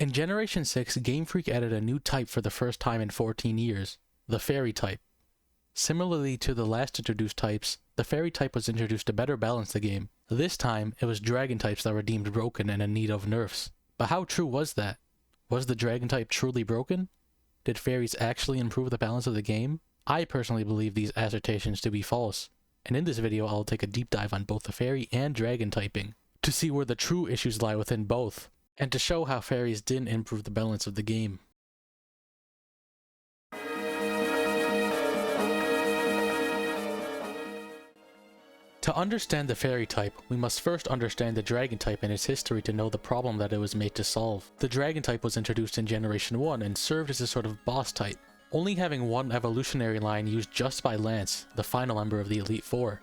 In Generation 6, Gamefreak added a new type for the first time in 14 years, the Fairy type. Similarly to the last introduced types, the Fairy type was introduced to better balance the game. This time, it was Dragon types that were deemed broken and in need of nerfs. But how true was that? Was the Dragon type truly broken? Did Fairies actually improve the balance of the game? I personally believe these assertions to be false, and in this video I'll take a deep dive on both the Fairy and Dragon typing, to see where the true issues lie within both, and to show how Fairies didn't improve the balance of the game. To understand the Fairy type, we must first understand the Dragon type and its history to know the problem that it was made to solve. The Dragon type was introduced in Generation 1 and served as a sort of boss type, only having one evolutionary line used just by Lance, the final member of the Elite Four.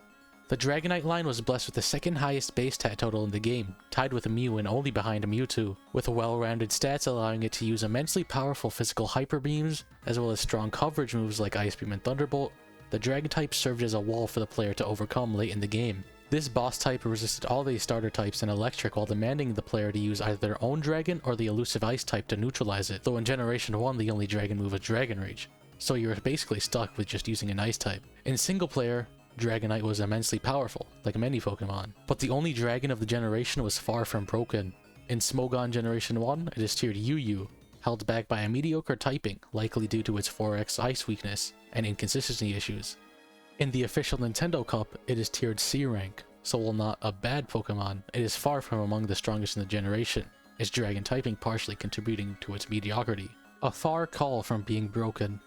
The Dragonite line was blessed with the second highest base stat total in the game, tied with Mew and only behind Mewtwo, with well-rounded stats allowing it to use immensely powerful physical hyper beams, as well as strong coverage moves like Ice Beam and Thunderbolt. The Dragon type served as a wall for the player to overcome late in the game. This boss type resisted all the starter types in Electric while demanding the player to use either their own Dragon or the elusive Ice type to neutralize it, though in Generation 1 the only Dragon move was Dragon Rage, so you were basically stuck with just using an Ice type. In single player, Dragonite was immensely powerful, like many Pokemon, but the only Dragon of the generation was far from broken. In Smogon Generation 1, it is tiered UU, held back by a mediocre typing, likely due to its 4x Ice weakness and inconsistency issues. In the official Nintendo Cup, it is tiered C rank, so while not a bad Pokemon, it is far from among the strongest in the generation, its Dragon typing partially contributing to its mediocrity. A far call from being broken.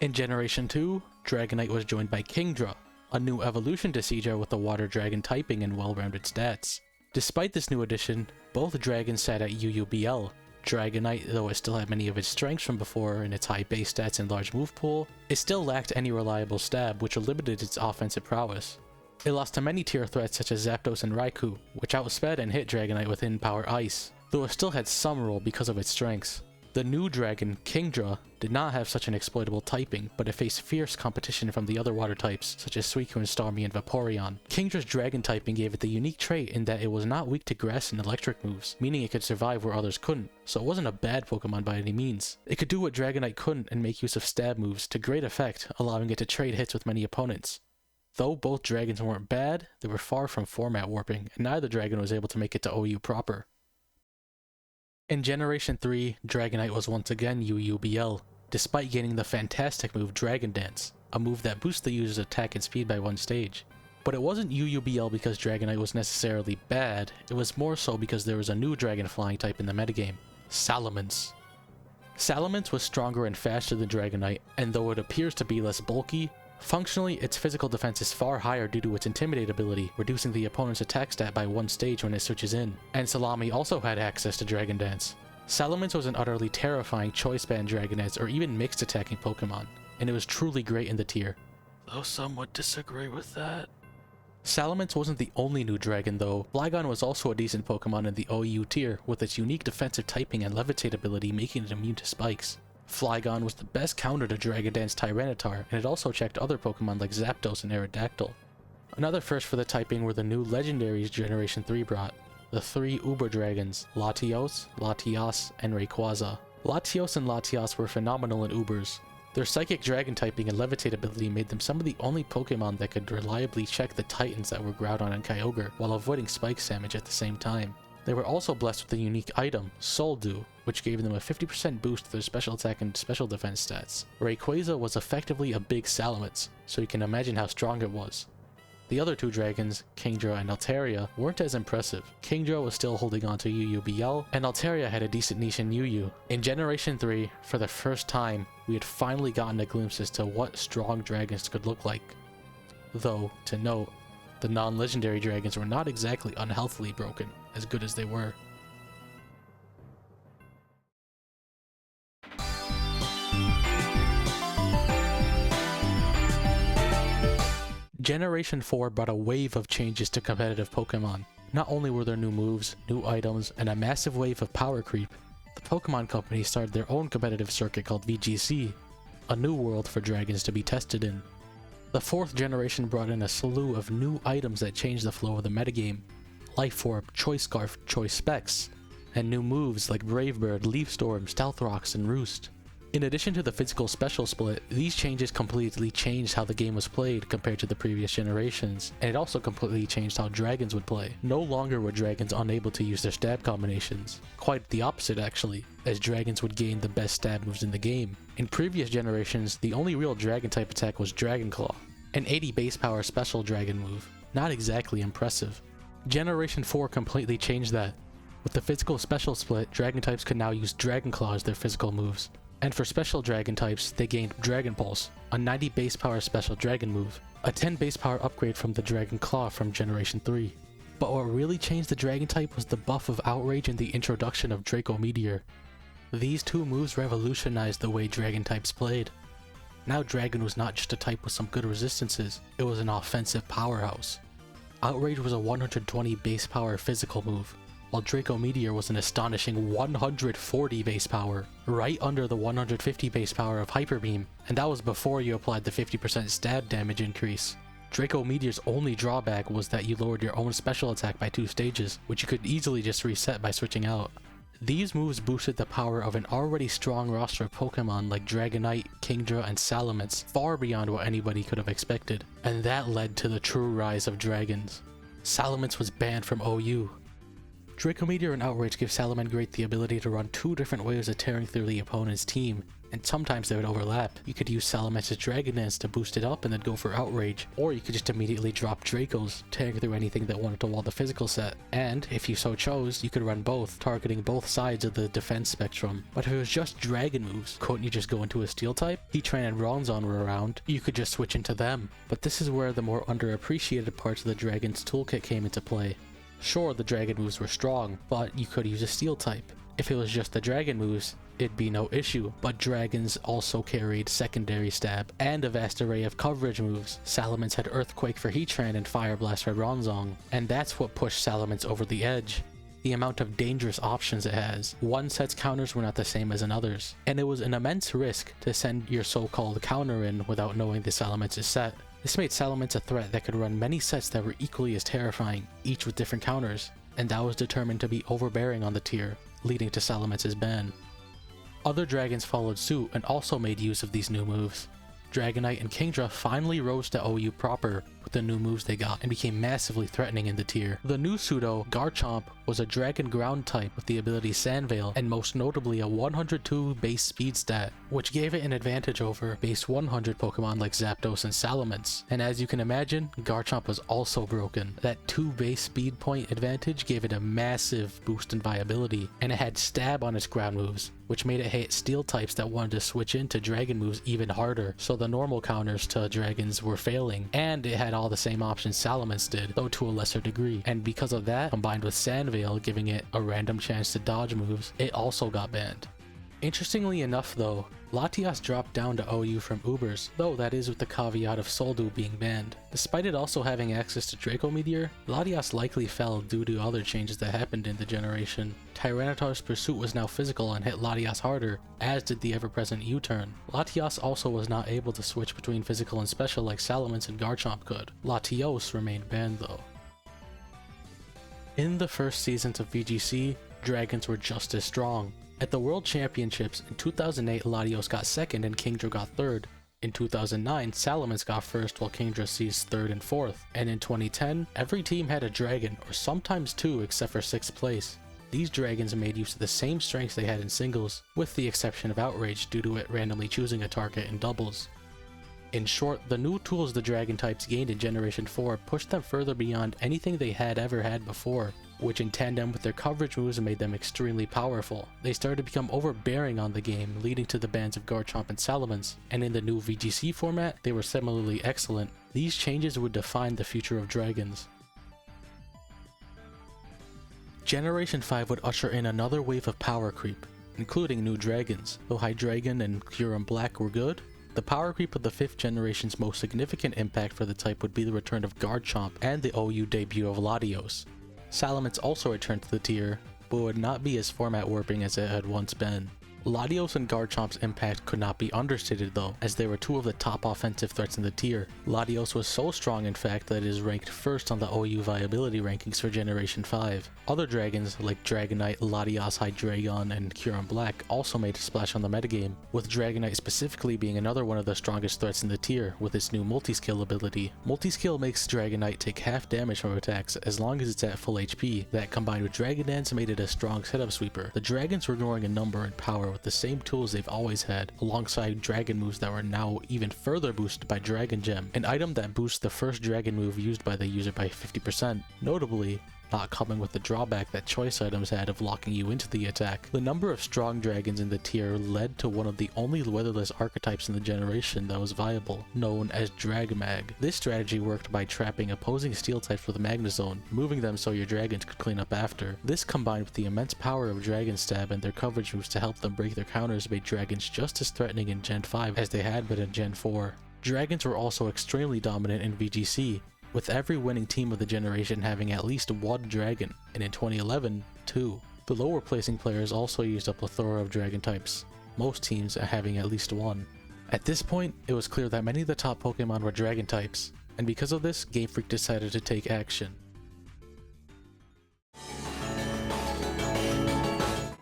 In Generation 2, Dragonite was joined by Kingdra, a new evolution to Seadra with the Water Dragon typing and well-rounded stats. Despite this new addition, both dragons sat at UUBL. Dragonite, though it still had many of its strengths from before in its high base stats and large move pool, it still lacked any reliable stab, which limited its offensive prowess. It lost to many tier threats such as Zapdos and Raikou, which outsped and hit Dragonite with in-power Ice, though it still had some role because of its strengths. The new dragon, Kingdra, did not have such an exploitable typing, but it faced fierce competition from the other water types, such as Suicune, Starmie, and Vaporeon. Kingdra's dragon typing gave it the unique trait in that it was not weak to grass and electric moves, meaning it could survive where others couldn't, so it wasn't a bad Pokemon by any means. It could do what Dragonite couldn't and make use of stab moves to great effect, allowing it to trade hits with many opponents. Though both dragons weren't bad, they were far from format warping, and neither dragon was able to make it to OU proper. In Generation 3, Dragonite was once again UUBL, despite gaining the fantastic move Dragon Dance, a move that boosts the user's attack and speed by one stage. But it wasn't UUBL because Dragonite was necessarily bad, it was more so because there was a new dragon flying type in the metagame, Salamence. Salamence was stronger and faster than Dragonite, and though it appears to be less bulky, functionally its physical defense is far higher due to its Intimidate ability, reducing the opponent's attack stat by one stage when it switches in, and Salamence also had access to Dragon Dance. Salamence was an utterly terrifying choice band Dragon Dance or even mixed attacking Pokemon, and it was truly great in the tier. Though some would disagree with that. Salamence wasn't the only new dragon though. Flygon was also a decent Pokemon in the OU tier, with its unique defensive typing and levitate ability making it immune to spikes. Flygon was the best counter to Dragon Dance Tyranitar, and it also checked other Pokemon like Zapdos and Aerodactyl. Another first for the typing were the new legendaries Generation 3 brought, the three Uber Dragons, Latios, Latias, and Rayquaza. Latios and Latias were phenomenal in Ubers. Their Psychic Dragon typing and Levitate ability made them some of the only Pokemon that could reliably check the Titans that were Groudon and Kyogre, while avoiding Spikes damage at the same time. They were also blessed with a unique item, Soul Dew, which gave them a 50% boost to their special attack and special defense stats. Rayquaza was effectively a big Salamence, so you can imagine how strong it was. The other two dragons, Kingdra and Altaria, weren't as impressive. Kingdra was still holding on to UUBL, and Altaria had a decent niche in UU. In Generation 3, for the first time, we had finally gotten a glimpse as to what strong dragons could look like. Though, to note, the non-legendary dragons were not exactly unhealthily broken, as good as they were. Generation 4 brought a wave of changes to competitive Pokemon. Not only were there new moves, new items, and a massive wave of power creep, the Pokemon Company started their own competitive circuit called VGC, a new world for dragons to be tested in. The 4th generation brought in a slew of new items that changed the flow of the metagame. Life Orb, Choice Scarf, Choice Specs, and new moves like Brave Bird, Leaf Storm, Stealth Rocks, and Roost. In addition to the physical special split, these changes completely changed how the game was played compared to the previous generations, and it also completely changed how dragons would play. No longer were dragons unable to use their stab combinations. Quite the opposite actually, as dragons would gain the best stab moves in the game. In previous generations, the only real dragon type attack was Dragon Claw, an 80 base power special dragon move. Not exactly impressive. Generation 4 completely changed that. With the physical special split, dragon types could now use Dragon Claw as their physical moves. And for special dragon types, they gained Dragon Pulse, a 90 base power special dragon move, a 10 base power upgrade from the Dragon Claw from Generation 3. But what really changed the dragon type was the buff of Outrage and the introduction of Draco Meteor. These two moves revolutionized the way dragon types played. Now dragon was not just a type with some good resistances, it was an offensive powerhouse. Outrage was a 120 base power physical move, while Draco Meteor was an astonishing 140 base power, right under the 150 base power of Hyper Beam, and that was before you applied the 50% stab damage increase. Draco Meteor's only drawback was that you lowered your own special attack by 2 stages, which you could easily just reset by switching out. These moves boosted the power of an already strong roster of Pokemon like Dragonite, Kingdra, and Salamence far beyond what anybody could have expected, and that led to the true rise of dragons. Salamence was banned from OU. Draco Meteor and Outrage give Salamence the ability to run 2 different ways of tearing through the opponent's team, and sometimes they would overlap. You could use Salamence's Dragon Dance to boost it up and then go for Outrage, or you could just immediately drop Dracos, tearing through anything that wanted to wall the physical set. And, if you so chose, you could run both, targeting both sides of the defense spectrum. But if it was just dragon moves, couldn't you just go into a steel type? Heatran and Bronzong were around, you could just switch into them. But this is where the more underappreciated parts of the dragon's toolkit came into play. Sure, the dragon moves were strong, but you could use a steel type. If it was just the dragon moves, it'd be no issue, but dragons also carried secondary stab and a vast array of coverage moves. Salamence had Earthquake for Heatran and Fire Blast for Bronzong, and that's what pushed Salamence over the edge. The amount of dangerous options it has. One set's counters were not the same as another's, and it was an immense risk to send your so-called counter in without knowing the Salamence's set. This made Salamence a threat that could run many sets that were equally as terrifying, each with different counters, and that was determined to be overbearing on the tier, leading to Salamence's ban. Other dragons followed suit and also made use of these new moves. Dragonite and Kingdra finally rose to OU proper with the new moves they got and became massively threatening in the tier. The new pseudo, Garchomp, was a dragon ground type with the ability Sandveil and most notably a 102 base speed stat, which gave it an advantage over base 100 Pokemon like Zapdos and Salamence. And as you can imagine, Garchomp was also broken. That 2 base speed point advantage gave it a massive boost in viability, and it had stab on its ground moves, which made it hit steel types that wanted to switch into dragon moves even harder, so the normal counters to dragons were failing, and it had all the same options Salamence did, though to a lesser degree. And because of that, combined with Sandveil giving it a random chance to dodge moves, it also got banned. Interestingly enough though, Latias dropped down to OU from Ubers, though that is with the caveat of Soldu being banned. Despite it also having access to Draco Meteor, Latias likely fell due to other changes that happened in the generation. Tyranitar's Pursuit was now physical and hit Latias harder, as did the ever-present U-turn. Latias also was not able to switch between physical and special like Salamence and Garchomp could. Latios remained banned though. In the first seasons of VGC, dragons were just as strong. At the World Championships, in 2008 Latios got second and Kingdra got third. In 2009, Salamence got first while Kingdra seized third and fourth. And in 2010, every team had a dragon, or sometimes 2 except for 6th place. These dragons made use of the same strengths they had in singles, with the exception of Outrage due to it randomly choosing a target in doubles. In short, the new tools the dragon types gained in Generation 4 pushed them further beyond anything they had ever had before, which in tandem with their coverage moves made them extremely powerful. They started to become overbearing on the game, leading to the bans of Garchomp and Salamence, and in the new VGC format, they were similarly excellent. These changes would define the future of dragons. Generation 5 would usher in another wave of power creep, including new dragons. Though Hydreigon and Kyurem Black were good, the power creep of the 5th generation's most significant impact for the type would be the return of Garchomp and the OU debut of Latios. Salamence also returned to the tier, but would not be as format warping as it had once been. Latios and Garchomp's impact could not be understated though, as they were two of the top offensive threats in the tier. Latios was so strong in fact that it is ranked first on the OU viability rankings for Generation 5. Other dragons like Dragonite, Latios Hydreigon, and Curon Black also made a splash on the metagame, with Dragonite specifically being another one of the strongest threats in the tier with its new multi-skill ability. Multi-skill makes Dragonite take half damage from attacks as long as it's at full HP. That combined with Dragon Dance made it a strong setup sweeper. The dragons were growing in number and power with the same tools they've always had, alongside dragon moves that were now even further boosted by Dragon Gem, an item that boosts the first dragon move used by the user by 50%, notably not coming with the drawback that choice items had of locking you into the attack. The number of strong dragons in the tier led to one of the only weatherless archetypes in the generation that was viable, known as Dragmag. This strategy worked by trapping opposing steel types with Magnezone, moving them so your dragons could clean up after. This combined with the immense power of Dragon Stab and their coverage moves to help them break their counters made dragons just as threatening in Gen 5 as they had been in Gen 4. Dragons were also extremely dominant in VGC, with every winning team of the generation having at least one dragon, and in 2011, 2. The lower placing players also used a plethora of dragon types, most teams having at least one. At this point, it was clear that many of the top Pokemon were dragon types, and because of this, Gamefreak decided to take action.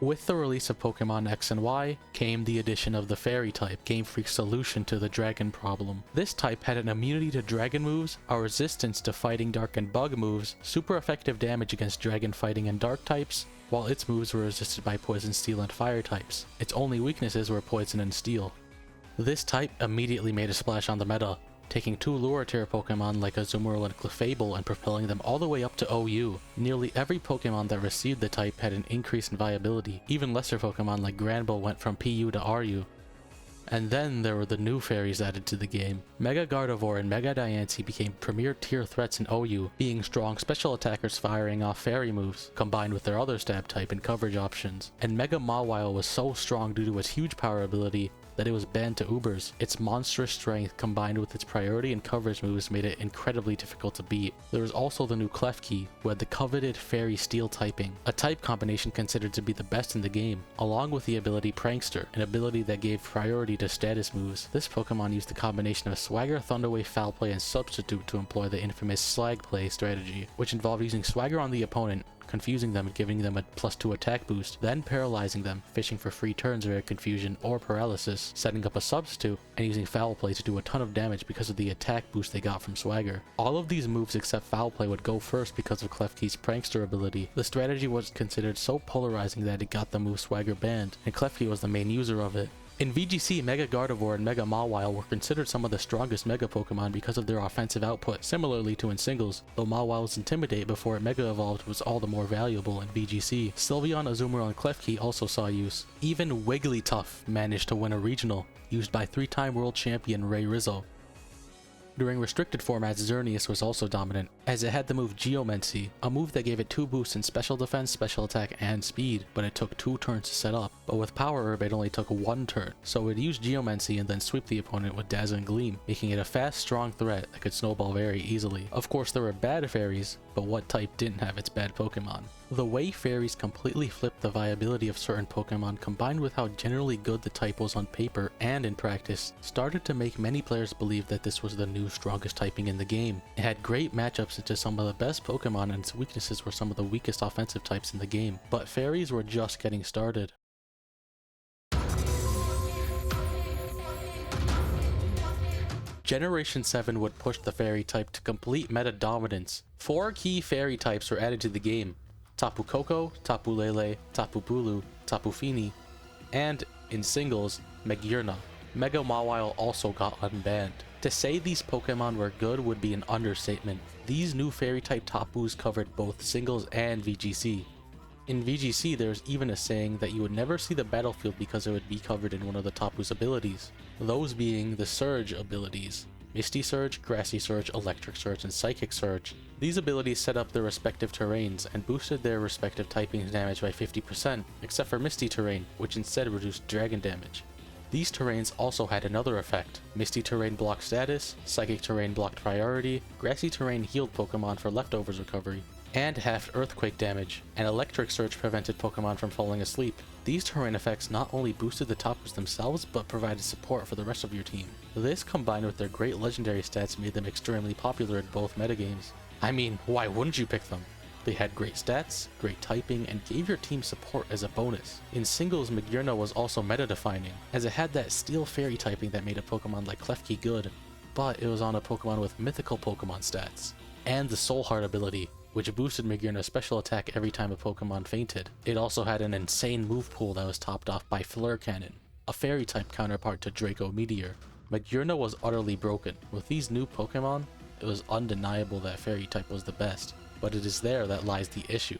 With the release of Pokemon X and Y came the addition of the Fairy type, Gamefreak's solution to the dragon problem. This type had an immunity to dragon moves, a resistance to fighting dark and bug moves, super effective damage against dragon fighting and dark types, while its moves were resisted by poison, steel, and fire types. Its only weaknesses were poison and steel. This type immediately made a splash on the meta, taking two lower tier Pokemon like Azumarill and Clefable and propelling them all the way up to OU. Nearly every Pokemon that received the type had an increase in viability. Even lesser Pokemon like Granbull went from PU to RU. And then there were the new fairies added to the game. Mega Gardevoir and Mega Diancie became premier tier threats in OU, being strong special attackers firing off fairy moves, combined with their other stab type and coverage options. And Mega Mawile was so strong due to its huge power ability that it was banned to Ubers. Its monstrous strength combined with its priority and coverage moves made it incredibly difficult to beat. There was also the new Klefki, who had the coveted Fairy Steel typing, a type combination considered to be the best in the game, along with the ability Prankster, an ability that gave priority to status moves. This Pokemon used the combination of Swagger, Thunderwave, Foul Play, and Substitute to employ the infamous Slag Play strategy, which involved using Swagger on the opponent, confusing them and giving them a +2 attack boost, then paralyzing them, fishing for free turns via confusion or paralysis, setting up a substitute, and using Foul Play to do a ton of damage because of the attack boost they got from Swagger. All of these moves except Foul Play would go first because of Klefki's Prankster ability. The strategy was considered so polarizing that it got the move Swagger banned, and Klefki was the main user of it. In VGC, Mega Gardevoir and Mega Mawile were considered some of the strongest Mega Pokemon because of their offensive output, similarly to in singles, though Mawile's Intimidate before it Mega Evolved was all the more valuable in VGC. Sylveon, Azumarill, and Klefki also saw use. Even Wigglytuff managed to win a regional, used by 3-time world champion Ray Rizzo. During restricted formats, Xerneas was also dominant, as it had the move Geomancy, a move that gave it 2 boosts in special defense, special attack, and speed, but it took 2 turns to set up. But with Power Herb it only took 1 turn, so it used Geomancy and then sweep the opponent with Dazzling Gleam, making it a fast, strong threat that could snowball very easily. Of course there were bad fairies, but what type didn't have its bad Pokemon? The way fairies completely flipped the viability of certain Pokemon, combined with how generally good the type was on paper and in practice, started to make many players believe that this was the new strongest typing in the game. It had great matchups into some of the best Pokemon, and its weaknesses were some of the weakest offensive types in the game. But fairies were just getting started. Generation 7 would push the fairy type to complete meta dominance. 4 key fairy types were added to the game: Tapu Koko, Tapu Lele, Tapu Bulu, Tapu Fini, and, in singles, Megiorna. Mega Mawile also got unbanned. To say these Pokemon were good would be an understatement. These new fairy type Tapus covered both singles and VGC. In VGC, there's even a saying that you would never see the battlefield because it would be covered in one of the Tapu's abilities, those being the Surge abilities: Misty Surge, Grassy Surge, Electric Surge, and Psychic Surge. These abilities set up their respective terrains and boosted their respective typing damage by 50%, except for Misty Terrain, which instead reduced dragon damage. These terrains also had another effect. Misty Terrain blocked status, Psychic Terrain blocked priority, Grassy Terrain healed Pokemon for leftovers recovery, and halved earthquake damage, and Electric Surge prevented Pokemon from falling asleep. These terrain effects not only boosted the toppers themselves, but provided support for the rest of your team. This, combined with their great legendary stats, made them extremely popular in both metagames. I mean, why wouldn't you pick them? They had great stats, great typing, and gave your team support as a bonus. In singles, Magearna was also meta-defining, as it had that Steel Fairy typing that made a Pokemon like Klefki good, but it was on a Pokemon with mythical Pokemon stats. And the Soul Heart ability, which boosted Magearna's special attack every time a Pokemon fainted. It also had an insane move pool that was topped off by Flare Cannon, a Fairy type counterpart to Draco Meteor. Magearna was utterly broken. With these new Pokemon, it was undeniable that Fairy type was the best, but it is there that lies the issue.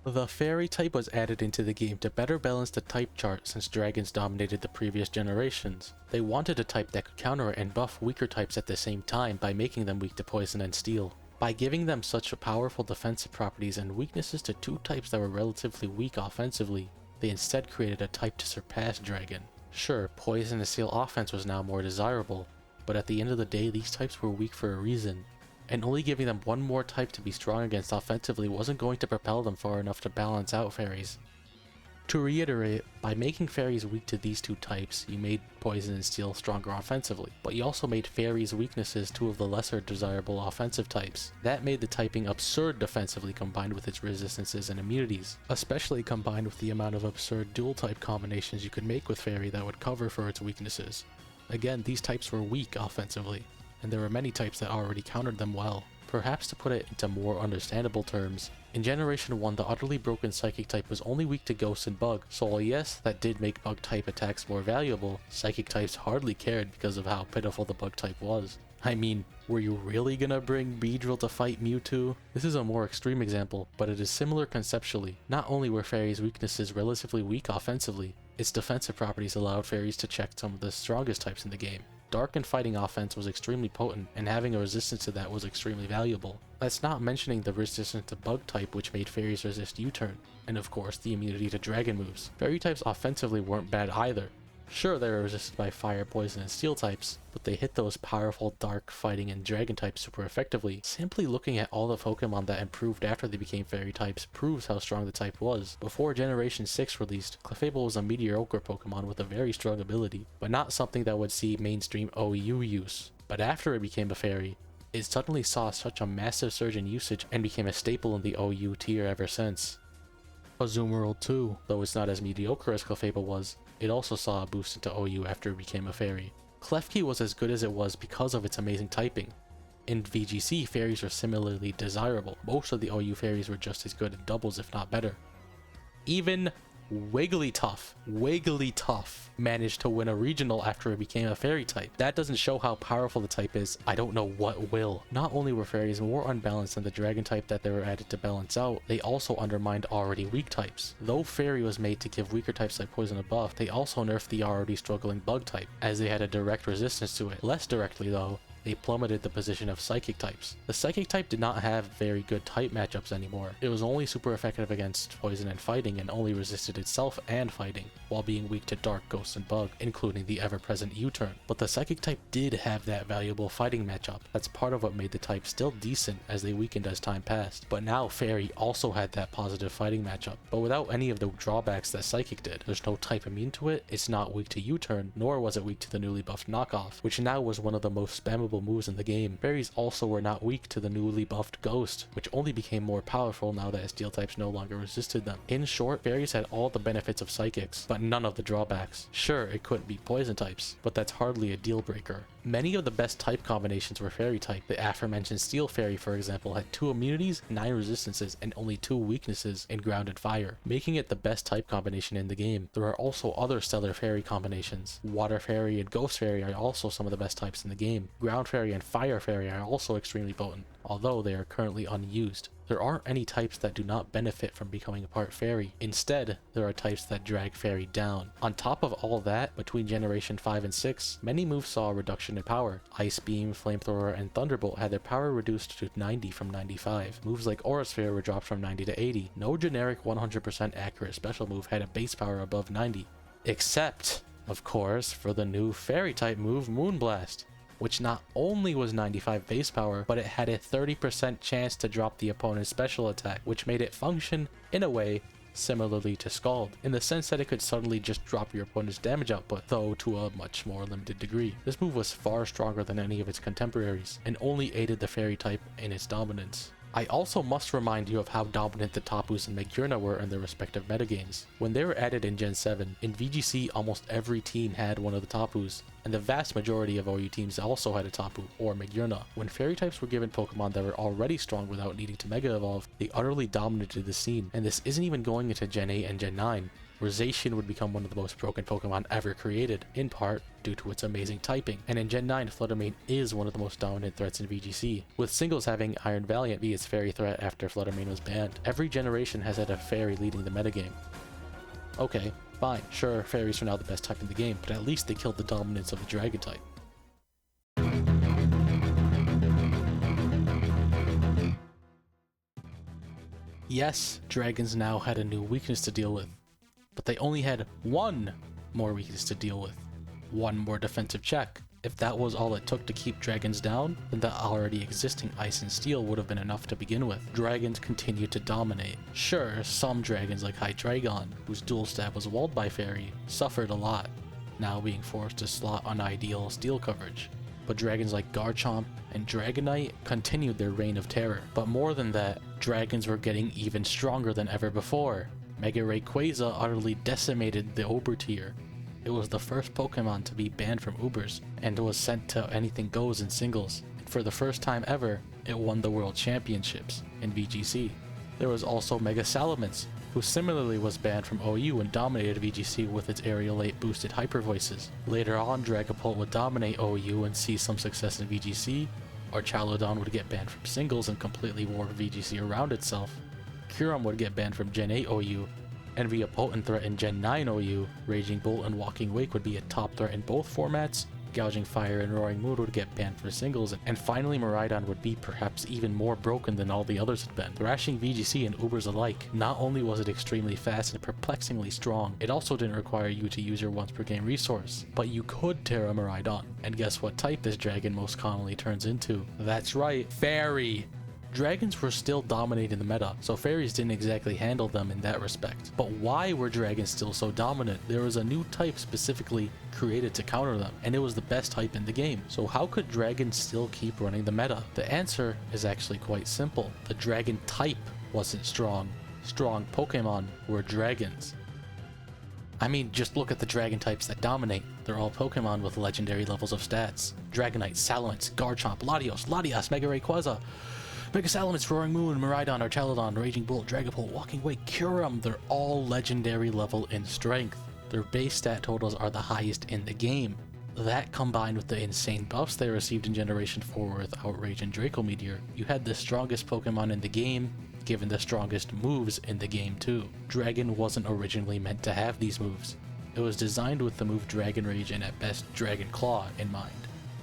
The Fairy type was added into the game to better balance the type chart since dragons dominated the previous generations. They wanted a type that could counter and buff weaker types at the same time by making them weak to poison and steel. By giving them such powerful defensive properties and weaknesses to two types that were relatively weak offensively, they instead created a type to surpass Dragon. Sure, poison and steel offense was now more desirable, but at the end of the day these types were weak for a reason. And only giving them one more type to be strong against offensively wasn't going to propel them far enough to balance out fairies. To reiterate, by making fairies weak to these two types, you made poison and steel stronger offensively, but you also made fairies' weaknesses two of the lesser desirable offensive types. That made the typing absurd defensively combined with its resistances and immunities, especially combined with the amount of absurd dual type combinations you could make with fairy that would cover for its weaknesses. Again, these types were weak offensively, and there were many types that already countered them well. Perhaps to put it into more understandable terms, in Generation 1 the utterly broken Psychic type was only weak to Ghost and Bug, so while yes, that did make Bug type attacks more valuable, Psychic types hardly cared because of how pitiful the Bug type was. I mean, were you really gonna bring Beedrill to fight Mewtwo? This is a more extreme example, but it is similar conceptually. Not only were Fairy's weaknesses relatively weak offensively, its defensive properties allowed Fairies to check some of the strongest types in the game. Dark and fighting offense was extremely potent, and having a resistance to that was extremely valuable. That's not mentioning the resistance to Bug type, which made Fairies resist U-turn, and of course the immunity to Dragon moves. Fairy types offensively weren't bad either. Sure, they were resisted by Fire, Poison, and Steel types, but they hit those powerful Dark, Fighting, and Dragon types super effectively. Simply looking at all the Pokemon that improved after they became Fairy types proves how strong the type was. Before Generation 6 released, Clefable was a mediocre Pokemon with a very strong ability, but not something that would see mainstream OU use. But after it became a Fairy, it suddenly saw such a massive surge in usage and became a staple in the OU tier ever since. Azumarill 2, though it's not as mediocre as Clefable was, it also saw a boost into OU after it became a Fairy. Klefki was as good as it was because of its amazing typing. In VGC, Fairies were similarly desirable. Most of the OU Fairies were just as good in doubles if not better. Even Wigglytuff managed to win a regional after it became a Fairy type. That doesn't show how powerful the type is. I don't know what will. Not only were Fairies more unbalanced than the Dragon type that they were added to balance out, they also undermined already weak types. Though Fairy was made to give weaker types like Poison a buff, they also nerfed the already struggling Bug type, as they had a direct resistance to it. Less directly though, they plummeted the position of Psychic types. The Psychic type did not have very good type matchups anymore. It was only super effective against Poison and Fighting and only resisted itself and Fighting, while being weak to Dark, Ghost, and Bug, including the ever-present U-turn. But the Psychic type did have that valuable fighting matchup. That's part of what made the type still decent as they weakened as time passed. But now Fairy also had that positive fighting matchup, but without any of the drawbacks that Psychic did. There's no type immune to it, it's not weak to U-turn, nor was it weak to the newly buffed Knockoff, which now was one of the most spammable moves in the game. Fairies also were not weak to the newly buffed Ghost, which only became more powerful now that Steel types no longer resisted them. In short, Fairies had all the benefits of Psychics, but none of the drawbacks. Sure, it couldn't beat Poison types, but that's hardly a deal breaker. Many of the best type combinations were Fairy type. The aforementioned Steel Fairy, for example, had 2 immunities, 9 resistances, and only 2 weaknesses in Ground and Fire, making it the best type combination in the game. There are also other stellar Fairy combinations. Water Fairy and Ghost Fairy are also some of the best types in the game. Ground Fairy and Fire Fairy are also extremely potent, although they are currently unused. There aren't any types that do not benefit from becoming a part Fairy. Instead, there are types that drag Fairy down. On top of all that, between Generation 5 and 6, many moves saw a reduction in power. Ice Beam, Flamethrower, and Thunderbolt had their power reduced to 90 from 95. Moves like Aura Sphere were dropped from 90 to 80. No generic 100% accurate special move had a base power above 90. Except, of course, for the new Fairy type move, Moonblast. which not only was 95 base power, but it had a 30% chance to drop the opponent's special attack, which made it function, in a way, similarly to Scald, in the sense that it could suddenly just drop your opponent's damage output, though to a much more limited degree. This move was far stronger than any of its contemporaries, and only aided the fairy type in its dominance. I also must remind you of how dominant the Tapus and Megiorna were in their respective metagames. When they were added in Gen 7, in VGC almost every team had one of the Tapus, and the vast majority of OU teams also had a Tapu, or Megiorna. When fairy types were given Pokemon that were already strong without needing to Mega Evolve, they utterly dominated the scene, and this isn't even going into Gen 8 and Gen 9, where Zacian would become one of the most broken Pokemon ever created, in part due to its amazing typing. And in Gen 9, Fluttermane is one of the most dominant threats in VGC, with singles having Iron Valiant be its fairy threat after Fluttermane was banned. Every generation has had a fairy leading the metagame. Okay, fine, sure, fairies are now the best type in the game, but at least they killed the dominance of the dragon type. Yes, dragons now had a new weakness to deal with, but they only had one more weakness to deal with. One more defensive check. If that was all it took to keep dragons down, then the already existing Ice and Steel would have been enough to begin with. Dragons continued to dominate. Sure, some dragons like Hydreigon, whose dual stab was walled by Fairy, suffered a lot, now being forced to slot unideal steel coverage. But dragons like Garchomp and Dragonite continued their reign of terror. But more than that, dragons were getting even stronger than ever before. Mega Rayquaza utterly decimated the Uber tier. It was the first Pokemon to be banned from Ubers, and was sent to Anything Goes in singles. And for the first time ever, it won the World Championships in VGC. There was also Mega Salamence, who similarly was banned from OU and dominated VGC with its Aerial 8 boosted Hyper Voices. Later on, Dragapult would dominate OU and see some success in VGC, or Chalodon would get banned from singles and completely warp VGC around itself. Kyurem would get banned from Gen 8 OU, and be a potent threat in Gen 9 OU. Raging Bolt and Walking Wake would be a top threat in both formats. Gouging Fire and Roaring Moon would get banned for singles, and finally Miraidon would be perhaps even more broken than all the others had been, thrashing VGC and Ubers alike. Not only was it extremely fast and perplexingly strong, it also didn't require you to use your once per game resource, but you could Terra Miraidon. And guess what type this dragon most commonly turns into? That's right, Fairy! Dragons were still dominating the meta, so fairies didn't exactly handle them in that respect. But why were dragons still so dominant? There was a new type specifically created to counter them, and it was the best type in the game. So how could dragons still keep running the meta? The answer is actually quite simple. The dragon type wasn't strong. Strong Pokemon were dragons. I mean, just look at the dragon types that dominate. They're all Pokemon with legendary levels of stats. Dragonite, Salamence, Garchomp, Latias, Mega Rayquaza, Mega Salamence, Roaring Moon, Miraidon, Chalodon, Raging Bolt, Dragapult, Walking Wake, Kyurem, they're all legendary level in strength. Their base stat totals are the highest in the game. That combined with the insane buffs they received in Generation 4 with Outrage and Draco Meteor, you had the strongest Pokemon in the game, given the strongest moves in the game too. Dragon wasn't originally meant to have these moves. It was designed with the move Dragon Rage and at best Dragon Claw in mind.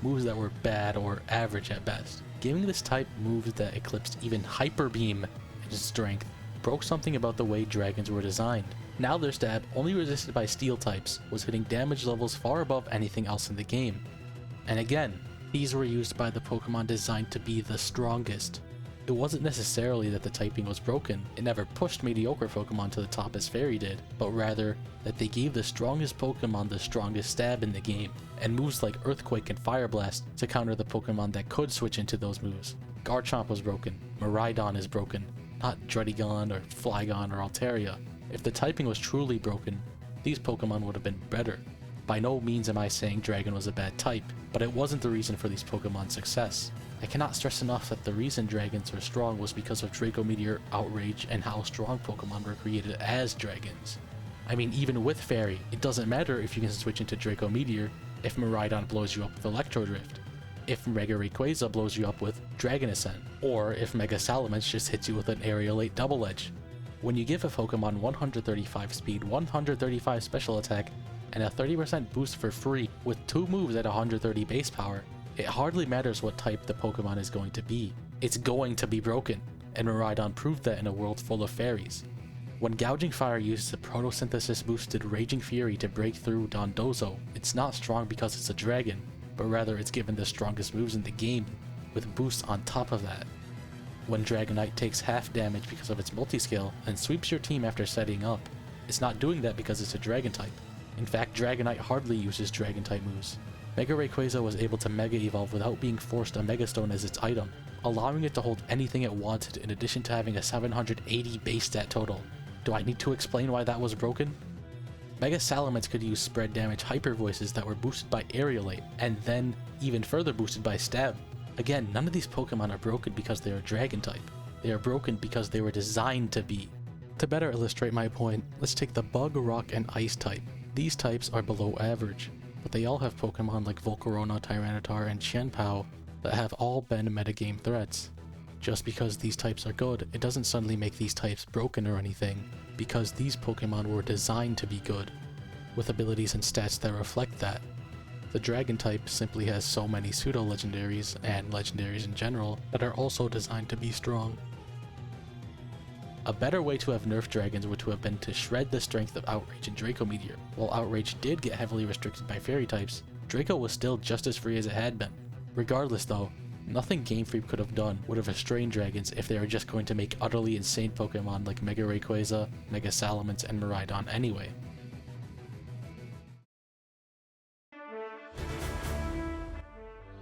Moves that were bad or average at best. Giving this type moves that eclipsed even Hyper Beam in strength broke something about the way dragons were designed. Now their stab, only resisted by steel types, was hitting damage levels far above anything else in the game. And again, these were used by the Pokemon designed to be the strongest. It wasn't necessarily that the typing was broken, it never pushed mediocre Pokemon to the top as Fairy did, but rather that they gave the strongest Pokemon the strongest stab in the game, and moves like Earthquake and Fire Blast to counter the Pokemon that could switch into those moves. Garchomp was broken, Miraidon is broken, not Druddigon or Flygon or Altaria. If the typing was truly broken, these Pokemon would have been better. By no means am I saying Dragon was a bad type, but it wasn't the reason for these Pokemon's success. I cannot stress enough that the reason dragons were strong was because of Draco Meteor, Outrage, and how strong Pokemon were created as dragons. I mean, even with Fairy, it doesn't matter if you can switch into Draco Meteor if Miraidon blows you up with Electro Drift, if Mega Rayquaza blows you up with Dragon Ascent, or if Mega Salamence just hits you with an Aerial 8 Double Edge. When you give a Pokemon 135 speed, 135 special attack, and a 30% boost for free with 2 moves at 130 base power, it hardly matters what type the Pokemon is going to be. It's going to be broken, and Miraidon proved that in a world full of fairies. When Gouging Fire uses a Photosynthesis boosted Raging Fury to break through Dondozo, it's not strong because it's a dragon. but rather it's given the strongest moves in the game, with boosts on top of that. When Dragonite takes half damage because of its multi-scale and sweeps your team after setting up, it's not doing that because it's a Dragon type. In fact, Dragonite hardly uses Dragon type moves. Mega Rayquaza was able to Mega Evolve without being forced a Mega Stone as its item, allowing it to hold anything it wanted in addition to having a 780 base stat total. Do I need to explain why that was broken? Mega Salamence could use spread damage Hyper Voices that were boosted by Aerialate, and then even further boosted by Stab. Again, none of these Pokemon are broken because they are Dragon type. They are broken because they were designed to be. To better illustrate my point, let's take the Bug, Rock, and Ice type. These types are below average, but they all have Pokemon like Volcarona, Tyranitar, and Chien-Pao that have all been metagame threats. Just because these types are good, it doesn't suddenly make these types broken or anything, because these Pokemon were designed to be good, with abilities and stats that reflect that. The Dragon type simply has so many pseudo-legendaries, and legendaries in general, that are also designed to be strong. A better way to have nerfed dragons would to have been to shred the strength of Outrage and Draco Meteor. While Outrage did get heavily restricted by fairy types, Draco was still just as free as it had been. Regardless though, nothing Gamefreak could have done would have restrained dragons if they were just going to make utterly insane Pokemon like Mega Rayquaza, Mega Salamence, and Miraidon anyway.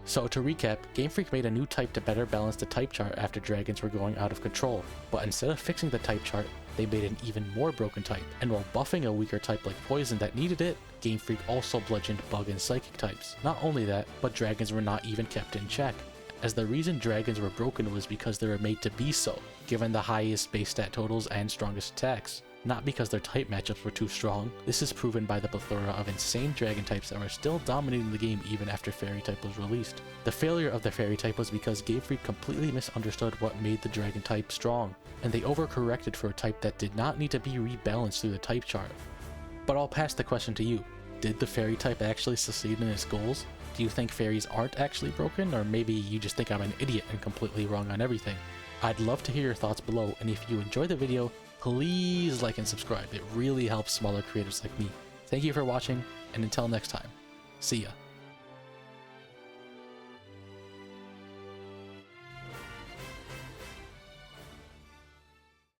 So to recap, Gamefreak made a new type to better balance the type chart after dragons were going out of control, but instead of fixing the type chart, they made an even more broken type, and while buffing a weaker type like Poison that needed it, Gamefreak also bludgeoned Bug and Psychic types. Not only that, but dragons were not even kept in check, as the reason dragons were broken was because they were made to be so, given the highest base stat totals and strongest attacks. Not because their type matchups were too strong. This is proven by the plethora of insane dragon types that were still dominating the game even after fairy type was released. The failure of the fairy type was because Gamefreak completely misunderstood what made the dragon type strong, and they overcorrected for a type that did not need to be rebalanced through the type chart. But I'll pass the question to you. Did the fairy type actually succeed in its goals? Do you think fairies aren't actually broken, or maybe you just think I'm an idiot and completely wrong on everything? I'd love to hear your thoughts below, and if you enjoyed the video, please like and subscribe. It really helps smaller creators like me. Thank you for watching, and until next time, see ya.